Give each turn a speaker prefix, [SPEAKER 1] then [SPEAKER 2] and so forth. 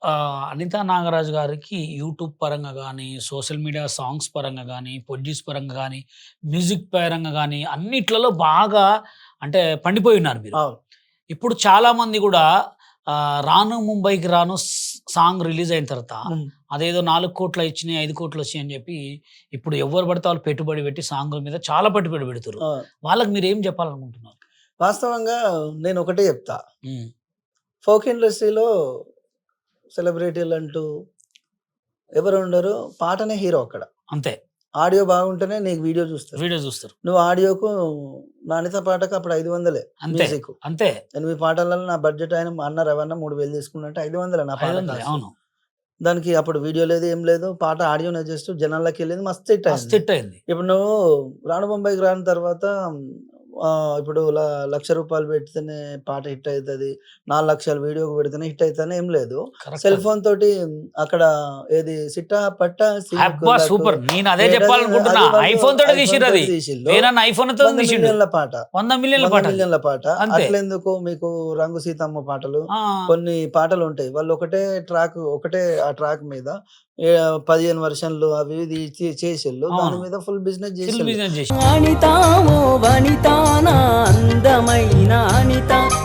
[SPEAKER 1] అనితా నాగరాజు గారికి యూట్యూబ్ పరంగా గానీ, సోషల్ మీడియా సాంగ్స్ పరంగా గానీ, ప్రొడ్యూస్ పరంగా గానీ, మ్యూజిక్ పరంగా గానీ, అన్నిట్లలో బాగా అంటే పండిపోయున్నారు మీరు.
[SPEAKER 2] అవును.
[SPEAKER 1] ఇప్పుడు చాలామంది గూడా 'రాను ముంబైకి రాను' సాంగ్ రిలీజ్ అయిన తర్వాత
[SPEAKER 2] హ్మ్.
[SPEAKER 1] అదేదో 4,00,00,000 ఇచ్చినాయి, 5,00,00,000 వచ్చినాయి అని జెప్పి ఇప్పుడు ఎవ్వరు పడితే వాళ్ళు పెట్టుబడి పెట్టి సాంగుల మీద చాలా పెట్టుబడి పెడుతుర్రు.
[SPEAKER 2] ఆ!
[SPEAKER 1] వాళ్ళకి మీరేం జెప్పాలనుకుంటున్నారు?
[SPEAKER 2] వాస్తవంగా నేనొకటే చెప్తా.
[SPEAKER 1] హ్మ్.
[SPEAKER 2] ఫోక్ ఇండస్ట్రీలో సెలబ్రిటీలంటూ ఎవరుండరు. పాటనే హీరో అక్కడ.
[SPEAKER 1] అంతే.
[SPEAKER 2] ఆడియో బాగుంటేనే నీకు వీడియో చూస్తారు.
[SPEAKER 1] వీడియో జూస్తారు.
[SPEAKER 2] నువ్వు ఆడియోకు నాణ్యత పాటకు అప్పుడు 500
[SPEAKER 1] అంతే.
[SPEAKER 2] మ్యూజిక్కు.
[SPEAKER 1] అంతే.
[SPEAKER 2] 8 పాటలలో నా బడ్జెట్ ఆయన మా అన్న రవణ 3,000 తీసుకున్నంటే 500 నా పాట
[SPEAKER 1] 500
[SPEAKER 2] కాస్ట్.
[SPEAKER 1] అవును.
[SPEAKER 2] దానికి అప్పుడు వీడియో లేదు, ఏం లేదు. పాట ఆడియోనే జస్ట్ జనాల్లోకెళ్ళింది మస్తు హిట్
[SPEAKER 1] మస్త్
[SPEAKER 2] అయింది.
[SPEAKER 1] హిట్ అయింది.
[SPEAKER 2] ఇప్పుడు నువ్వు 'రాను బొంబాయికి రాను' తర్వాత ఇప్పుడు రూ. 1,00,000 పెడితేనే పాట హిట్ అయితది. 4,00,000 వీడియోకి పెడితేనే హిట్ అయితదని ఏం లేదు.
[SPEAKER 1] కరెక్ట్
[SPEAKER 2] సెల్
[SPEAKER 1] అది.
[SPEAKER 2] ఫోన్ తోటి అక్కడ ఏది సిట్టా పట్టా
[SPEAKER 1] అబ్బా!
[SPEAKER 2] సింకులకు
[SPEAKER 1] సూపర్. నేను అదే
[SPEAKER 2] ఏడది
[SPEAKER 1] జెప్పాలనుకుంటున్నా.
[SPEAKER 2] అది వాళ్ళు
[SPEAKER 1] ఐఫోన్ తోటే
[SPEAKER 2] ఐఫోన్
[SPEAKER 1] తీసిర్రది.
[SPEAKER 2] తోటి తీసిల్లు.
[SPEAKER 1] వేరన్న ఐఫోన్‌తో
[SPEAKER 2] 100
[SPEAKER 1] తీసిండు.
[SPEAKER 2] మిలియన్ల పాట.
[SPEAKER 1] 100,000,000
[SPEAKER 2] 100
[SPEAKER 1] పాట అది.
[SPEAKER 2] మిలియన్ల పాట.
[SPEAKER 1] అంతే.
[SPEAKER 2] అట్లెందుకు మీకు 'రంగు సీతమ్మ' పాటలు,
[SPEAKER 1] ఆ!
[SPEAKER 2] కొన్ని పాటలుంటాయి. వాళ్ళు ఒకటే ఆ ట్రాక్ మీద 15 వర్షన్‌లు అవి ఇవి చేసిల్లు. దాని
[SPEAKER 1] అవును.
[SPEAKER 2] మీద ఫుల్ బిజినెస్
[SPEAKER 1] ఫుల్
[SPEAKER 2] చేసిల్లు.
[SPEAKER 1] బిజినెస్ జేసిండు.
[SPEAKER 3] అనిత ఓ వనిత నా అందమైన అనిత